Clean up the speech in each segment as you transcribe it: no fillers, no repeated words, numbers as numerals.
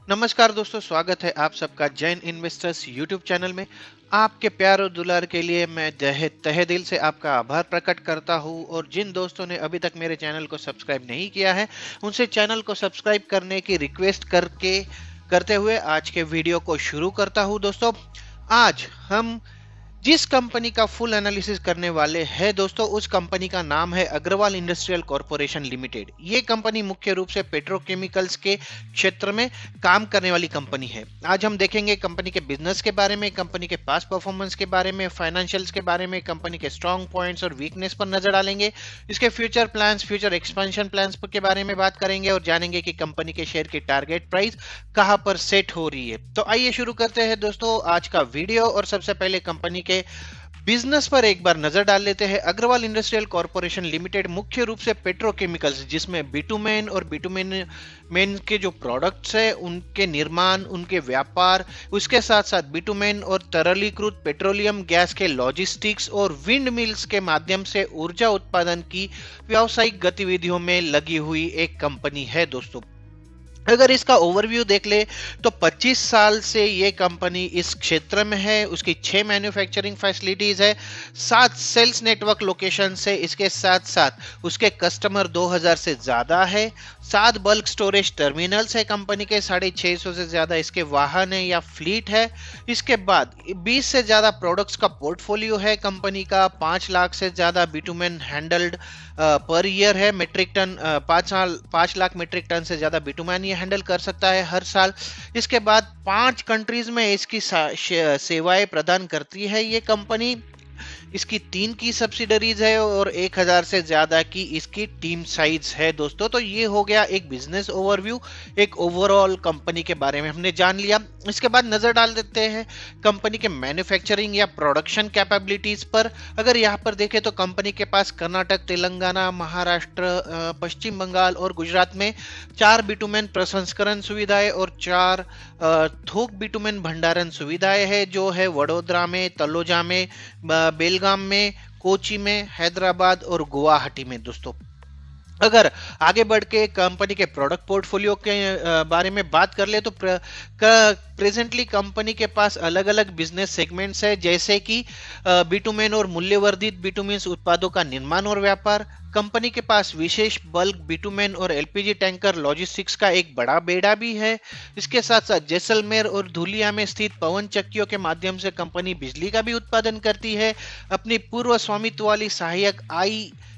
नमस्कार दोस्तों, स्वागत है आप सबका जैन इन्वेस्टर्स यूट्यूब चैनल में। आपके प्यार और दुलार के लिए मैं तहे दिल से आपका आभार प्रकट करता हूं, और जिन दोस्तों ने अभी तक मेरे चैनल को सब्सक्राइब नहीं किया है उनसे चैनल को सब्सक्राइब करने की रिक्वेस्ट करते हुए आज के वीडियो को शुरू करता हूं। दोस्तों, आज हम जिस कंपनी का फुल एनालिसिस करने वाले हैं दोस्तों, उस कंपनी का नाम है अग्रवाल इंडस्ट्रियल कॉरपोरेशन लिमिटेड। ये कंपनी मुख्य रूप से पेट्रोकेमिकल्स के क्षेत्र में काम करने वाली कंपनी है। आज हम देखेंगे कंपनी के बिजनेस के बारे में, कंपनी के पास्ट परफॉर्मेंस के बारे में, फाइनेंशियल्स के बारे में, कंपनी के स्ट्रॉन्ग पॉइंट्स और वीकनेस पर नजर डालेंगे। इसके future plans, future expansion plans के बारे में बात करेंगे और जानेंगे कि कंपनी के शेयर की टारगेट प्राइस कहां पर सेट हो रही है। तो आइए शुरू करते हैं दोस्तों आज का वीडियो, और सबसे पहले कंपनी के बिजनेस पर एक बार नजर डाल लेते हैं। अग्रवाल इंडस्ट्रियल कॉरपोरेशन लिमिटेड मुख्य रूप से पेट्रोकेमिकल्स, जिसमें बिटुमेन और बिटुमेन के जो प्रोडक्ट्स है उनके निर्माण, उनके व्यापार, उसके साथ साथ बिटुमेन और तरलीकृत पेट्रोलियम गैस के लॉजिस्टिक्स और विंड मिल्स के माध्यम से ऊर्जा उत्पादन की व्यावसायिक गतिविधियों में लगी हुई एक कंपनी है दोस्तों। अगर इसका ओवरव्यू देख ले तो 25 साल से ये कंपनी इस क्षेत्र में है। उसकी 6 मैन्युफैक्चरिंग फैसिलिटीज है, 7 सेल्स नेटवर्क लोकेशन है, इसके साथ साथ उसके कस्टमर 2000 से ज्यादा है, 7 बल्क स्टोरेज टर्मिनल्स है कंपनी के, 650 से ज्यादा इसके वाहन है या फ्लीट है। इसके बाद 20 से ज्यादा प्रोडक्ट्स का पोर्टफोलियो है कंपनी का, 5 लाख से ज्यादा बिटुमेन हैंडल्ड पर ईयर है, metric ton 5 lakh metric ton से ज्यादा बिटुमेन ये हैंडल कर सकता है हर साल। इसके बाद 5 कंट्रीज में इसकी सेवाएं प्रदान करती है ये कंपनी। इसकी 3 की सब्सिडरीज है और 1000 से ज्यादा की इसकी टीम साइज है दोस्तों। तो ये हो गया एक बिजनेस ओवरव्यू, एक ओवरऑल कंपनी के बारे में हमने जान लिया। इसके बाद नजर डाल देते हैं कंपनी के मैन्युफैक्चरिंग या प्रोडक्शन कैपेबिलिटीज पर। अगर यहाँ पर देखें तो कंपनी के पास कर्नाटक, तेलंगाना, महाराष्ट्र, पश्चिम बंगाल और गुजरात में 4 बिटुमेन प्रसंस्करण सुविधाएं और 4 थोक बिटुमेन भंडारण सुविधाएं है, जो है वडोदरा में, तलोजा में, बेलगाम में, कोची में, हैदराबाद और गुवाहाटी में दोस्तों। अगर आगे बढ़ के कंपनी के प्रोडक्ट पोर्टफोलियो के बारे में बात कर ले तो प्रेजेंटली कंपनी के पास अलग अलग बिजनेस सेगमेंट्स है, जैसे कि बिटुमेन और मूल्यवर्धित बिटुमेन उत्पादों का निर्माण और व्यापार। कंपनी के पास विशेष बल्क बिटुमेन और एलपीजी टैंकर लॉजिस्टिक्स का एक बड़ा बेड़ा भी है। इसके साथ साथ जैसलमेर और धुलिया में स्थित पवन चक्कियों के माध्यम से कंपनी बिजली का भी उत्पादन करती है। अपनी पूर्व स्वामित्व वाली सहायक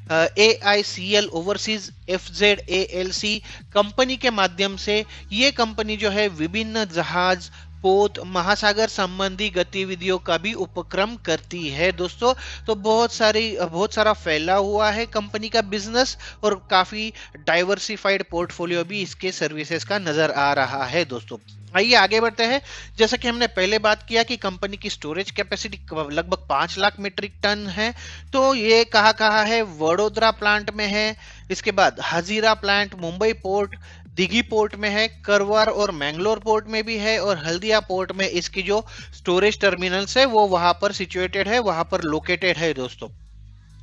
AICL ओवरसीज FZALC कंपनी के माध्यम से ये कंपनी जो है विभिन्न जहाज, पोत, महासागर संबंधी गतिविधियों का भी उपक्रम करती है दोस्तों। तो बहुत सारा फैला हुआ है कंपनी का बिजनेस, और काफी डाइवर्सिफाइड पोर्टफोलियो भी इसके सर्विसेज का नजर आ रहा है दोस्तों। आइए आगे बढ़ते हैं। जैसा कि हमने पहले बात किया कि कंपनी की स्टोरेज कैपेसिटी लगभग 5 लाख मीट्रिक टन है। तो ये कहाँ है? वडोदरा प्लांट में है, इसके बाद Hazira plant Mumbai port, Dighi port में है, करवार और मैंगलोर पोर्ट में भी है, और हल्दिया पोर्ट में इसकी जो स्टोरेज टर्मिनल्स है वो वहां पर सिचुएटेड है, वहां पर लोकेटेड है दोस्तों।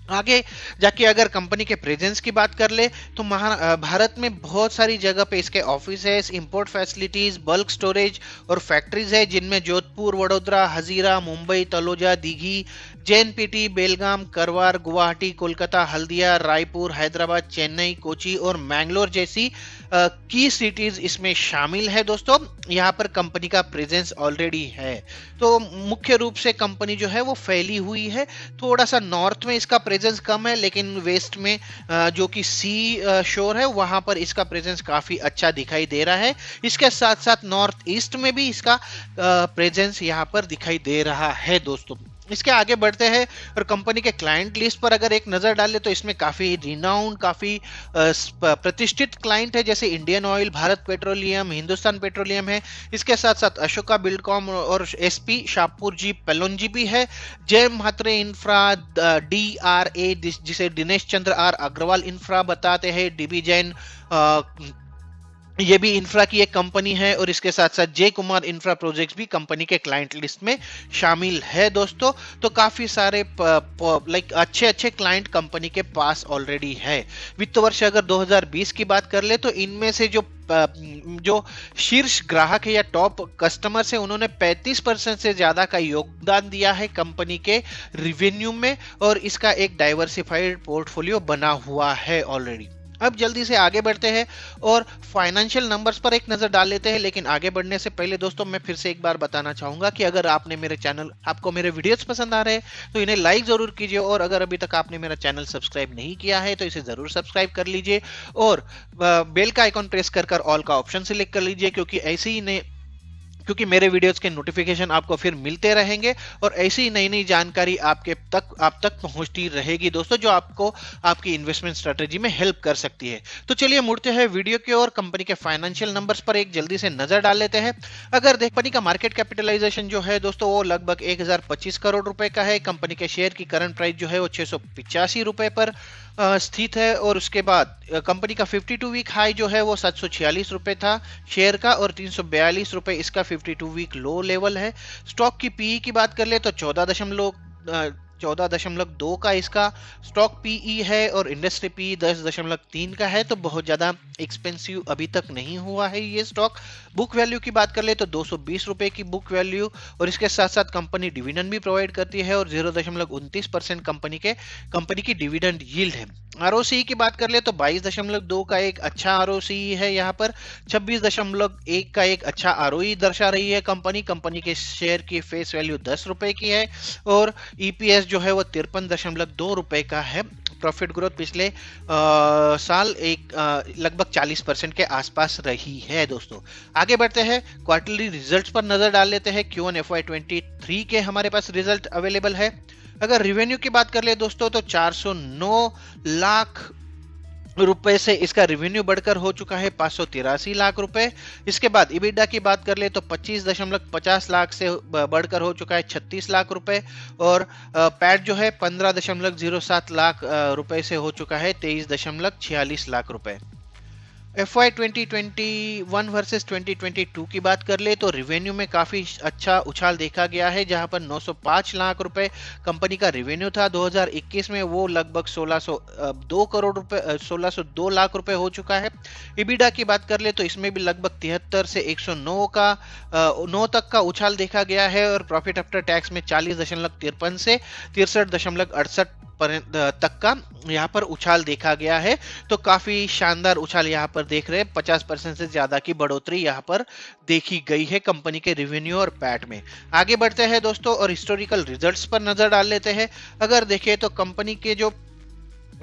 आगे जाके अगर कंपनी के प्रेजेंस की बात कर ले तो भारत में बहुत सारी जगह पे इसके ऑफिस है, इंपोर्ट फैसिलिटीज, बल्क स्टोरेज और फैक्ट्रीज है, जिनमें जोधपुर, वडोदरा, हजीरा, मुंबई, तलोजा, दिघी, जेएनपीटी, बेलगाम, करवार, गुवाहाटी, कोलकाता, हल्दिया, रायपुर, हैदराबाद, चेन्नई, कोची और मैंगलोर जैसी की सिटीज इसमें शामिल है दोस्तों। यहाँ पर कंपनी का प्रेजेंस ऑलरेडी है। तो मुख्य रूप से कंपनी जो है वो फैली हुई है। थोड़ा सा नॉर्थ में इसका प्रेजेंस कम है, लेकिन वेस्ट में जो कि सी शोर है वहां पर इसका प्रेजेंस काफी अच्छा दिखाई दे रहा है। इसके साथ साथ नॉर्थ ईस्ट में भी इसका प्रेजेंस यहाँ पर दिखाई दे रहा है दोस्तों। इसके आगे बढ़ते हैं और कंपनी के क्लाइंट लिस्ट पर अगर एक नजर डाले तो इसमें काफी रिनाउंड, काफी प्रतिष्ठित क्लाइंट है, जैसे Indian oil, Bharat petroleum, Hindustan petroleum है। इसके साथ साथ अशोका बिल्डकॉम और एसपी शाहपुर जी पेलोनजी भी है। जय म्हात्रे इंफ्रा, DRA जिसे दिनेश चंद्र आर अग्रवाल इंफ्रा बताते हैं, डीबी जैन ये भी इंफ्रा की एक कंपनी है और इसके साथ साथ जय कुमार इंफ्रा प्रोजेक्ट्स भी कंपनी के क्लाइंट लिस्ट में शामिल है दोस्तों। तो काफी सारे लाइक अच्छे अच्छे क्लाइंट कंपनी के पास ऑलरेडी है। वित्त वर्ष अगर 2020 की बात कर ले तो इनमें से जो शीर्ष ग्राहक है या टॉप कस्टमर्स है उन्होंने 35% से ज्यादा का योगदान दिया है कंपनी के रिवेन्यू में, और इसका एक डाइवर्सिफाइड पोर्टफोलियो बना हुआ है ऑलरेडी। अब जल्दी से आगे बढ़ते हैं और फाइनेंशियल नंबर्स पर एक नजर डाल लेते हैं। लेकिन आगे बढ़ने से पहले दोस्तों मैं फिर से एक बार बताना चाहूंगा कि अगर आपको मेरे वीडियोस पसंद आ रहे हैं तो इन्हें लाइक जरूर कीजिए, और अगर अभी तक आपने मेरा चैनल सब्सक्राइब नहीं किया है तो इसे जरूर सब्सक्राइब कर लीजिए, और बेल का आइकॉन प्रेस कर ऑल का ऑप्शन सिलेक्ट कर लीजिए, क्योंकि मेरे वीडियोस के नोटिफिकेशन आपको फिर मिलते रहेंगे और ऐसी नई नई जानकारी आप तक पहुंचती रहेगी दोस्तों, जो आपको आपकी इन्वेस्टमेंट स्ट्रेटेजी में हेल्प कर सकती है। तो चलिए मुड़ते हैं वीडियो की ओर। कंपनी के फाइनेंशियल नंबर्स पर एक जल्दी से नजर डाल लेते हैं। अगर कंपनी का मार्केट कैपिटलाइजेशन जो है दोस्तों वो लगभग 1025 करोड़ रुपए का है। कंपनी के शेयर की करंट प्राइस जो है वो 685 रुपए पर स्थित है, और उसके बाद कंपनी का 52 वीक हाई जो है वो 746 रुपए था शेयर का, और 342 रुपए इसका 52 वीक लो लेवल है। स्टॉक की पीई की बात कर ले तो 14.2 का इसका स्टॉक पीई है, और इंडस्ट्री पीई 10.3 का है। तो बहुत ज्यादा एक्सपेंसिव अभी तक नहीं हुआ है ये स्टॉक। बुक वैल्यू की बात कर ले तो 220 रुपए की बुक वैल्यू, और इसके साथ साथ कंपनी डिविडेंड भी प्रोवाइड करती है, और 0.29% कंपनी की डिविडेंड यील्ड है। आरओसी की बात कर ले तो 22.2 का एक अच्छा आरओसी है यहाँ पर। 26.1 का एक अच्छा आरओई दर्शा रही है कंपनी के शेयर की फेस वैल्यू 10 रुपए की है, और ईपीएस जो है वो 53.2 रुपए का है। प्रॉफिट ग्रोथ पिछले साल लगभग 40% के आसपास रही है दोस्तों। आगे बढ़ते हैं, क्वार्टरली रिजल्ट्स पर नजर डाल लेते हैं। Q1 FY23 के हमारे पास रिजल्ट अवेलेबल है। अगर रिवेन्यू की बात कर ले दोस्तों तो 409 लाख रुपए से इसका रिवेन्यू बढ़कर हो चुका है 583 लाख रुपए। इसके बाद इबिडा की बात कर ले तो 25.50 लाख से बढ़कर हो चुका है 36 लाख रुपए, और पैट जो है 15.07 लाख रुपए से हो चुका है 23.46 लाख रुपए। FY 2021 वर्सेस 2022 की बात कर ले तो रिवेन्यू में काफी अच्छा उछाल देखा गया है, जहां पर 905 लाख रुपए कंपनी का रिवेन्यू था 2021 में, वो लगभग 1602 लाख रुपए हो चुका है। इबिडा की बात कर ले तो इसमें भी लगभग 73 से 109 तक का उछाल देखा गया है, और प्रॉफिट आफ्टर टैक्स में 40.53 से 63.68 तक का यहाँ पर उछाल देखा गया है। तो काफी शानदार उछाल यहाँ पर देख रहे हैं। 50% से ज्यादा की बढ़ोतरी यहाँ पर देखी गई है कंपनी के रिवेन्यू और पैट में। आगे बढ़ते हैं दोस्तों और हिस्टोरिकल रिजल्ट्स पर नजर डाल लेते हैं। अगर देखें तो कंपनी के जो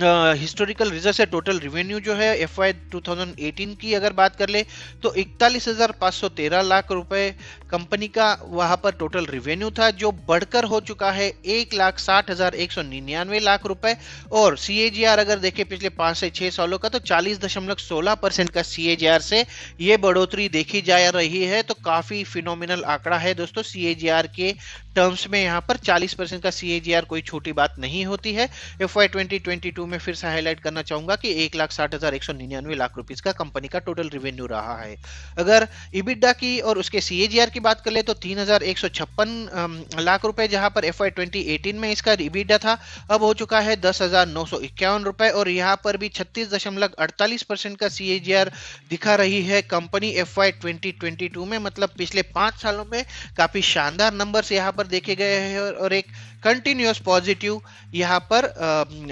हिस्टोरिकल रिजल्ट से टोटल रिवेन्यू जो है FY 2018 की अगर बात कर ले तो 41,513 लाख रुपए कंपनी का वहां पर टोटल रिवेन्यू था, जो बढ़कर हो चुका है 1,60,199 लाख रुपए। और CAGR अगर देखें पिछले 5 से 6 सालों का तो 40.16% का CAGR से ये बढ़ोतरी देखी जा रही है। तो काफी फिनोमिनल आंकड़ा है दोस्तों CAGR के टर्म्स में। यहाँ पर 40% का CAGR कोई छोटी बात नहीं होती है। FY 2022 में फिर से हाईलाइट करना चाहूंगा कि 1,60,199 लाख रुपीस का कंपनी का टोटल रिवेन्यू रहा है। अगर इबिडा की और उसके CAGR की बात कर ले तो 3,156 लाख रुपए, जहां पर FY 2018 में इसका इबिडा था, अब हो चुका है 10,951 रुपए, और यहाँ पर भी 36.48% का CAGR दिखा रही है कंपनी FY 2022 में। मतलब पिछले 5 सालों में काफी शानदार नंबर्स यहाँ पर देखे गए हैं, और एक कंटिन्यूअस पॉजिटिव यहाँ पर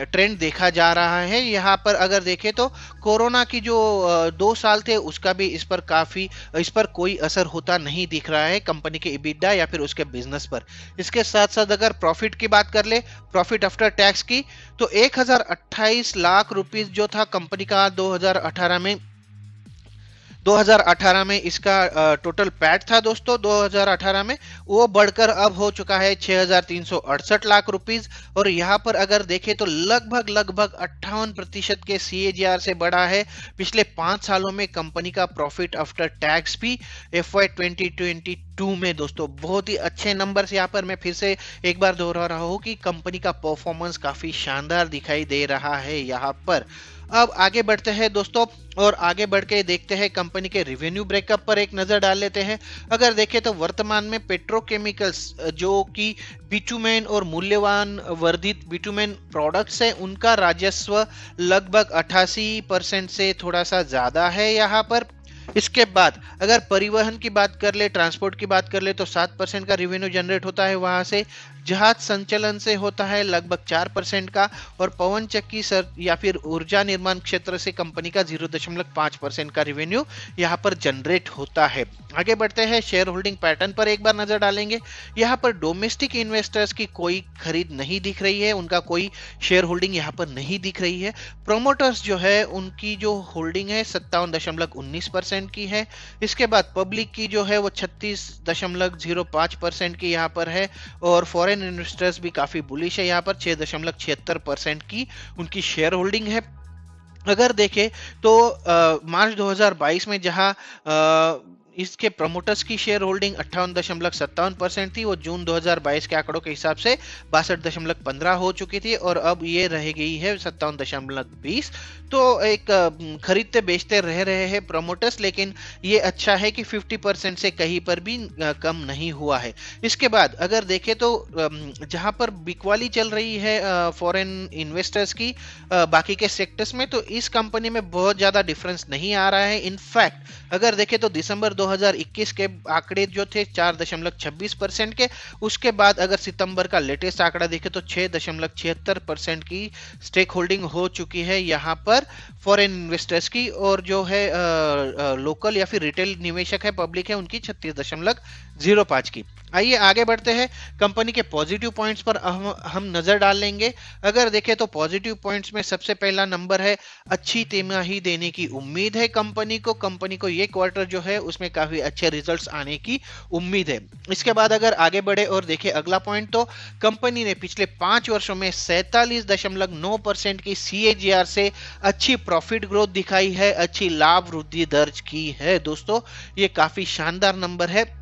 ट्रेंड देखा जा रहा है। यहाँ पर अगर देखें तो कोरोना की जो 2 साल थे उसका भी इस पर कोई असर होता नहीं दिख रहा है कंपनी के इबिडा या फिर उसके बिजनेस पर। इसके साथ साथ अगर प्रॉफिट की बात कर ले, प्रॉफिट आफ्टर टैक्स की, तो 1,028 लाख रुपीस जो था कंपनी का 2018 में इसका टोटल पैट था दोस्तों 2018 में, वो बढ़कर अब हो चुका है 6,368 लाख रुपीस। और यहाँ पर अगर देखें तो लगभग 58% के CAGR से बढ़ा है पिछले 5 सालों में कंपनी का प्रॉफिट आफ्टर टैक्स भी FY 2022 में दोस्तों। बहुत ही अच्छे नंबर्स यहाँ पर मैं फिर से एक बार दोहरा रहा हूँ कि कंपनी का परफॉर्मेंस काफी शानदार दिखाई दे रहा है यहाँ पर। अब आगे बढ़ते हैं दोस्तों, और आगे बढ़ के देखते हैं कंपनी के रिवेन्यू ब्रेकअप पर एक नजर डाल लेते हैं। अगर देखें तो वर्तमान में पेट्रोकेमिकल्स जो कि बिटुमेन और मूल्यवान वर्धित बिटुमेन प्रोडक्ट्स है, उनका राजस्व लगभग 88% से थोड़ा सा ज्यादा है यहाँ पर। इसके बाद अगर परिवहन की बात कर ले, ट्रांसपोर्ट की बात कर ले, तो 7% का रेवेन्यू जनरेट होता है वहां से। जहाज संचालन से होता है लगभग 4% का, और पवन चक्की सर या फिर ऊर्जा निर्माण क्षेत्र से कंपनी का 0.5% का रेवेन्यू यहाँ पर जनरेट होता है। आगे बढ़ते हैं, शेयर होल्डिंग पैटर्न पर एक बार नजर डालेंगे। यहाँ पर डोमेस्टिक इन्वेस्टर्स की कोई खरीद नहीं दिख रही है, उनका कोई शेयर होल्डिंग यहाँ पर नहीं दिख रही है। प्रोमोटर्स जो है उनकी जो होल्डिंग है 57.19% की है। इसके बाद पब्लिक की जो है वो 36.05% की यहाँ पर है, और फॉरेन इन्वेस्टर्स भी काफी बुलिश है यहाँ पर, 6.76% की उनकी शेयर होल्डिंग है। अगर देखें तो मार्च 2022 में जहां इसके प्रमोटर्स की शेयर होल्डिंग 58.57% थी, वो जून 2022 के आंकड़ों के हिसाब से 62.15 हो चुकी थी, और अब ये रह गई है 57.20। तो एक खरीदते बेचते रह रहे हैं प्रमोटर्स, लेकिन ये अच्छा है कि 50% से कहीं पर भी कम नहीं हुआ है। इसके बाद अगर देखें तो जहां पर बिकवाली चल रही है फॉरेन इन्वेस्टर्स की बाकी के सेक्टर्स में, तो इस कंपनी में बहुत ज्यादा डिफरेंस नहीं आ रहा है। इनफैक्ट अगर देखें तो दिसंबर 2021 के आंकड़े जो थे 4.26% के, उसके बाद अगर सितंबर का लेटेस्ट आंकड़ा देखें तो 6.76% की स्टेक होल्डिंग हो चुकी है यहाँ पर फॉरेन इन्वेस्टर्स की, और जो है लोकल या फिर रिटेल निवेशक है, पब्लिक है, उनकी 36.05 की। आइए आगे बढ़ते हैं, कंपनी के पॉजिटिव पॉइंट्स पर हम नजर डाल लेंगे। अगर देखें तो पॉजिटिव पॉइंट्स में सबसे पहला नंबर है अच्छी तिमाही देने की उम्मीद है कंपनी को ये क्वार्टर जो है उसमें काफी अच्छे रिजल्ट्स आने की उम्मीद है। इसके बाद अगर आगे बढ़े और देखें अगला पॉइंट, तो कंपनी ने पिछले 5 वर्षों में 47.9% की CAGR से अच्छी प्रॉफिट ग्रोथ दिखाई है, अच्छी लाभ वृद्धि दर्ज की है दोस्तों, ये काफी शानदार नंबर है।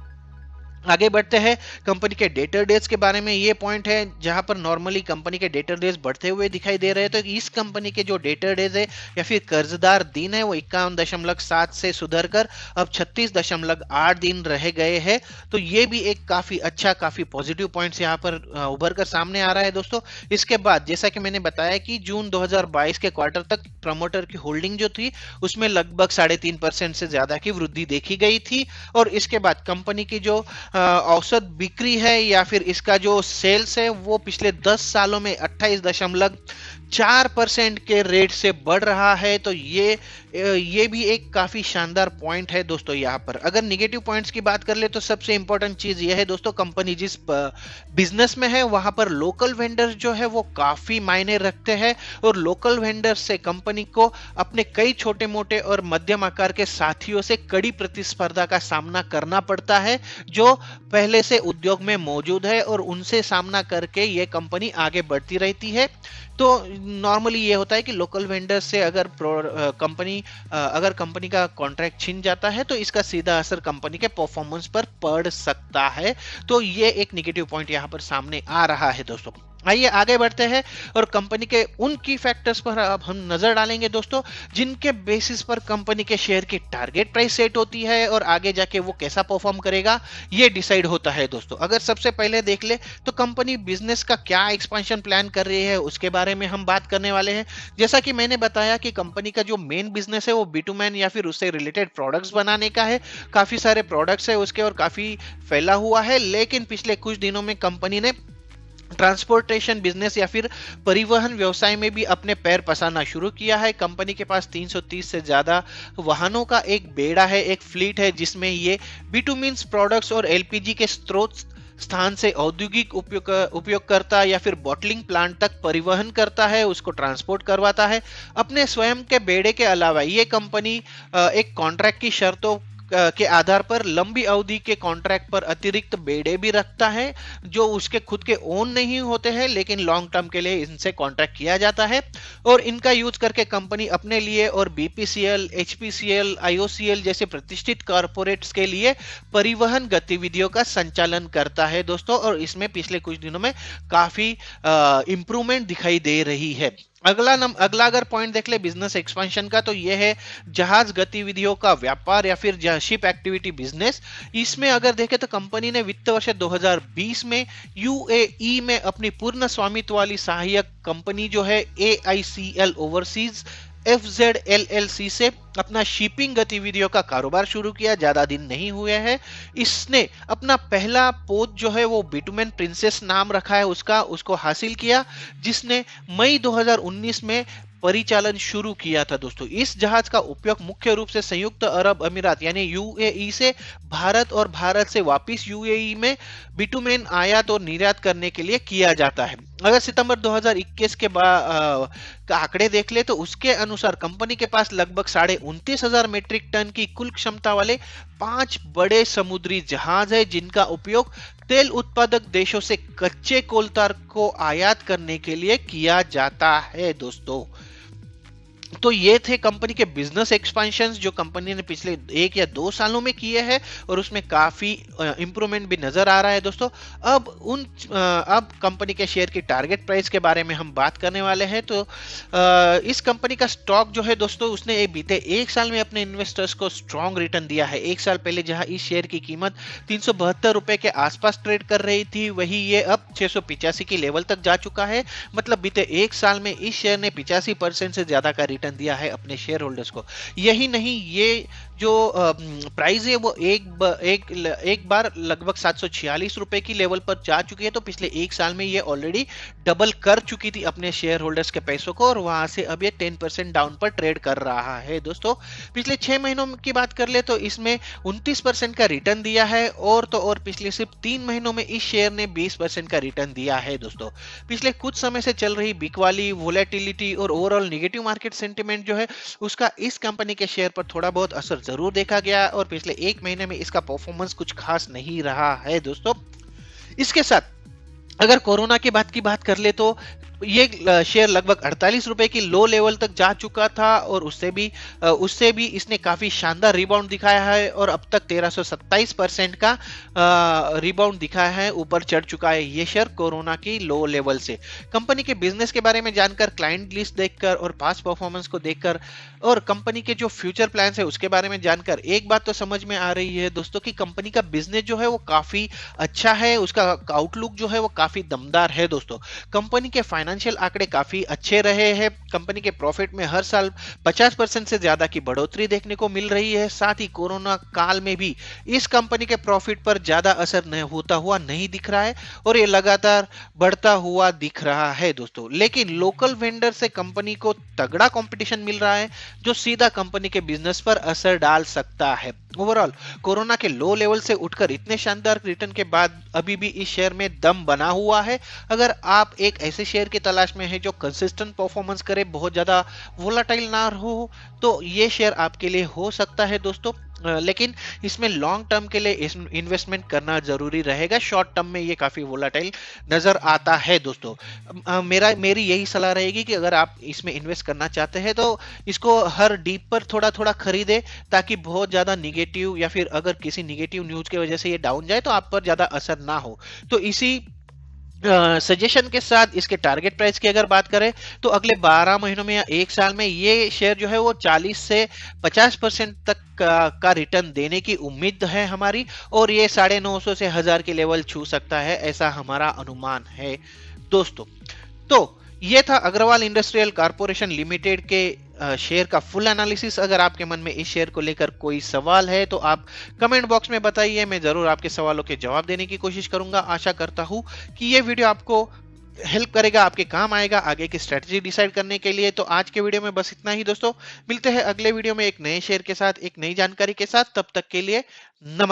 आगे बढ़ते हैं, कंपनी के डेटर डेज के बारे में ये पॉइंट है, जहां पर नॉर्मली कंपनी के डेटर डेज बढ़ते हुए दिखाई दे रहे हैं, तो इस कंपनी के जो डेटर डेज है या फिर कर्जदार दिन है वो 51.7 से सुधर कर अब 36.8 दिन रह गए हैं। तो ये भी एक काफी अच्छा, काफी पॉजिटिव पॉइंट्स यहाँ पर उभर कर सामने आ रहा है दोस्तों। इसके बाद जैसा कि मैंने बताया कि जून 2022 के क्वार्टर तक प्रमोटर की होल्डिंग जो थी उसमें लगभग 3.5% से ज्यादा की वृद्धि देखी गई थी, और इसके बाद कंपनी की जो औसत बिक्री है या फिर इसका जो सेल्स है वो पिछले 10 सालों में 28.4% के रेट से बढ़ रहा है। तो ये भी एक काफी शानदार पॉइंट है दोस्तों। यहाँ पर अगर निगेटिव पॉइंट्स की बात कर ले तो सबसे इंपॉर्टेंट चीज ये है दोस्तों, कंपनी जिस बिजनेस में है वहां पर लोकल वेंडर्स जो है वो काफी मायने रखते हैं, और लोकल वेंडर्स से कंपनी को अपने कई छोटे मोटे और मध्यम आकार के साथियों से कड़ी प्रतिस्पर्धा का सामना करना पड़ता है, जो पहले से उद्योग में मौजूद है, और उनसे सामना करके ये कंपनी आगे बढ़ती रहती है। तो नॉर्मली ये होता है कि लोकल वेंडर से अगर कंपनी का कॉन्ट्रैक्ट छिन जाता है तो इसका सीधा असर कंपनी के परफॉर्मेंस पर पड़ सकता है। तो ये एक नेगेटिव पॉइंट यहाँ पर सामने आ रहा है दोस्तों। आइए आगे बढ़ते हैं और कंपनी के उन की फैक्टर्स पर अब हम नजर डालेंगे दोस्तों, जिनके बेसिस पर कंपनी के शेयर की टारगेट प्राइस सेट होती है और आगे जाके वो कैसा परफॉर्म करेगा ये डिसाइड होता है दोस्तों। अगर सबसे पहले देख ले तो कंपनी बिजनेस का क्या एक्सपेंशन प्लान कर रही है उसके बारे में हम बात करने वाले हैं। जैसा कि मैंने बताया कि कंपनी का जो मेन बिजनेस है वो बिटुमेन या फिर उससे रिलेटेड प्रोडक्ट्स बनाने का है। काफी सारे प्रोडक्ट्स है उसके और काफी फैला हुआ है, लेकिन पिछले कुछ दिनों में कंपनी ने ट्रांसपोर्टेशन बिजनेस या फिर परिवहन व्यवसाय में भी अपने पैर पसारना शुरू किया है। कंपनी के पास 330 से ज्यादा वाहनों का एक बेड़ा है, एक फ्लीट है, जिसमें ये बिटुमेन्स प्रोडक्ट्स और एलपीजी के स्रोत स्थान से औद्योगिक उपयोगकर्ता या फिर बॉटलिंग प्लांट तक परिवहन करता है, उसको ट्रांसपोर्ट करवाता है। अपने स्वयं के बेड़े के अलावा ये कंपनी एक कॉन्ट्रैक्ट की शर्तों के आधार पर लंबी अवधि के कॉन्ट्रैक्ट पर अतिरिक्त बेड़े भी रखता है, जो उसके खुद के ओन नहीं होते हैं, लेकिन लॉन्ग टर्म के लिए इनसे कॉन्ट्रैक्ट किया जाता है। और इनका यूज करके कंपनी अपने लिए और बीपीसीएल, एचपीसीएल, आईओसीएल जैसे प्रतिष्ठित कॉर्पोरेट्स के लिए परिवहन गतिविधियों का संचालन करता है दोस्तों। और इसमें पिछले कुछ दिनों में काफी इंप्रूवमेंट दिखाई दे रही है। अगला अगर पॉइंट देख ले बिजनेस एक्सपेंशन का, तो ये है जहाज गतिविधियों का व्यापार या फिर शिप एक्टिविटी बिजनेस। इसमें अगर देखें तो कंपनी ने वित्त वर्ष 2020 में यूएई में अपनी पूर्ण स्वामित्व वाली सहायक कंपनी जो है एआईसीएल ओवरसीज एफजेड से अपना शिपिंग गतिविधियों का कारोबार शुरू किया। ज्यादा दिन नहीं हुए हैं, इसने अपना पहला पोत जो है वो बिटुमेन प्रिंसेस नाम रखा है उसको हासिल किया, जिसने मई 2019 में परिचालन शुरू किया था। दोस्तों इस जहाज का उपयोग मुख्य रूप से संयुक्त अरब अमीरात यानी यूएई से भारत और भारत से वापस यूएई में बिटुमेन आयात और निर्यात करने के लिए किया जाता है। अगर सितंबर 2021 के का आंकड़े देख ले तो उसके अनुसार कंपनी के पास लगभग 29,500 मीट्रिक टन की कुल क्षमता वाले 5 बड़े समुद्री जहाज है, जिनका उपयोग तेल उत्पादक देशों से कच्चे कोलतार को आयात करने के लिए किया जाता है। दोस्तों तो ये थे कंपनी के बिजनेस एक्सपेंशंस जो कंपनी ने पिछले 1 या 2 सालों में किए हैं, और उसमें काफी इंप्रूवमेंट भी नजर आ रहा है। दोस्तों अब कंपनी के शेयर की टारगेट प्राइस के बारे में हम बात करने वाले हैं। तो इस कंपनी का स्टॉक जो है दोस्तों, उसने बीते 1 साल में अपने इन्वेस्टर्स को स्ट्रॉन्ग रिटर्न दिया है। 1 साल पहले जहां इस शेयर की कीमत 372 रुपए के आसपास ट्रेड कर रही थी, वही ये अब 685 की लेवल तक जा चुका है। मतलब बीते 1 साल में इस शेयर ने 85% से ज्यादा का रिटर्न दिया है अपने शेयर होल्डर्स को। यही नहीं, ये जो प्राइस है वो एक बार लगभग 746 रुपए की लेवल पर जा चुकी है। तो पिछले 1 साल में ये ऑलरेडी डबल कर चुकी थी अपने शेयर होल्डर्स के पैसों को, और वहां से अब ये 10% डाउन पर ट्रेड कर रहा है। दोस्तों पिछले 6 महीनों की बात कर ले तो इसमें 29% का रिटर्न दिया है, और तो और पिछले सिर्फ 3 महीनों में इस शेयर ने 20% का रिटर्न दिया है। दोस्तों पिछले कुछ समय से चल रही बिकवाली, वोलेटिलिटी और ओवरऑल नेगेटिव मार्केट सेंटिमेंट जो है उसका इस कंपनी के शेयर पर थोड़ा बहुत असर जरूर देखा गया, और पिछले 1 महीने में इसका परफॉर्मेंस कुछ खास नहीं रहा है। दोस्तों इसके साथ अगर कोरोना के बाद की बात कर ले तो ये शेयर लगभग 48 रुपए की लो लेवल तक जा चुका था, और उससे भी इसने काफी शानदार रिबाउंड दिखाया है, और अब तक 1327% का रिबाउंड दिखाया है, ऊपर चढ़ चुका है ये शेयर कोरोना की लो लेवल से। कंपनी के बिजनेस के बारे में जानकर, क्लाइंट लिस्ट देखकर और पास्ट परफॉर्मेंस को देखकर, और कंपनी के जो फ्यूचर प्लान्स है उसके बारे में जानकर एक बात तो समझ में आ रही है दोस्तों कि कंपनी का बिजनेस जो है वो काफी अच्छा है, उसका आउटलुक जो है वो काफी दमदार है। दोस्तों कंपनी के फाइनेंशियल आंकड़े काफी अच्छे रहे हैं। कंपनी के प्रॉफिट में हर साल 50% से ज्यादा की बढ़ोतरी देखने को मिल रही है। साथ ही कोरोना काल में भी इस कंपनी के प्रॉफिट पर ज्यादा असर नहीं होता हुआ नहीं दिख रहा है, और ये लगातार बढ़ता हुआ दिख रहा है। दोस्तों लेकिन लोकल वेंडर से कंपनी को तगड़ा कंपटीशन मिल रहा है, जो सीधा कंपनी के बिजनेस पर असर डाल सकता है। ओवरऑल कोरोना के लो लेवल से उठकर इतने शानदार रिटर्न के बाद अभी भी इस शेयर में दम बना हुआ है। अगर आप एक ऐसे शेयर की तलाश में है जो कंसिस्टेंट परफॉर्मेंस करे, बहुत ज्यादा वोलाटाइल ना हो, तो ये शेयर आपके लिए हो सकता है। दोस्तों लेकिन इसमें लॉन्ग टर्म के लिए इन्वेस्टमेंट करना जरूरी रहेगा। शॉर्ट टर्म में ये काफी वोलाटाइल नजर आता है। दोस्तों मेरी यही सलाह रहेगी कि अगर आप इसमें इन्वेस्ट करना चाहते हैं तो इसको हर डीप पर थोड़ा थोड़ा खरीदे, ताकि बहुत ज्यादा निगेटिव या फिर अगर किसी निगेटिव न्यूज की वजह से ये डाउन जाए तो आप पर ज्यादा असर ना हो। तो इसी सजेशन के साथ इसके टारगेट प्राइस की अगर बात करें तो अगले 12 महीनों में या 1 साल में ये शेयर जो है वो 40 से 50% तक का रिटर्न देने की उम्मीद है हमारी, और ये 950 से 1000 के लेवल छू सकता है, ऐसा हमारा अनुमान है। दोस्तों तो ये था अग्रवाल इंडस्ट्रियल कॉर्पोरेशन लिमिटेड के शेयर का फुल एनालिसिस। अगर आपके मन में इस शेयर को लेकर कोई सवाल है तो आप कमेंट बॉक्स में बताइए, मैं जरूर आपके सवालों के जवाब देने की कोशिश करूंगा। आशा करता हूं कि ये वीडियो आपको हेल्प करेगा, आपके काम आएगा आगे की स्ट्रेटजी डिसाइड करने के लिए। तो आज के वीडियो में बस इतना ही दोस्तों, मिलते हैं अगले वीडियो में एक नए शेयर के साथ, एक नई जानकारी के साथ। तब तक के लिए नमस्कार।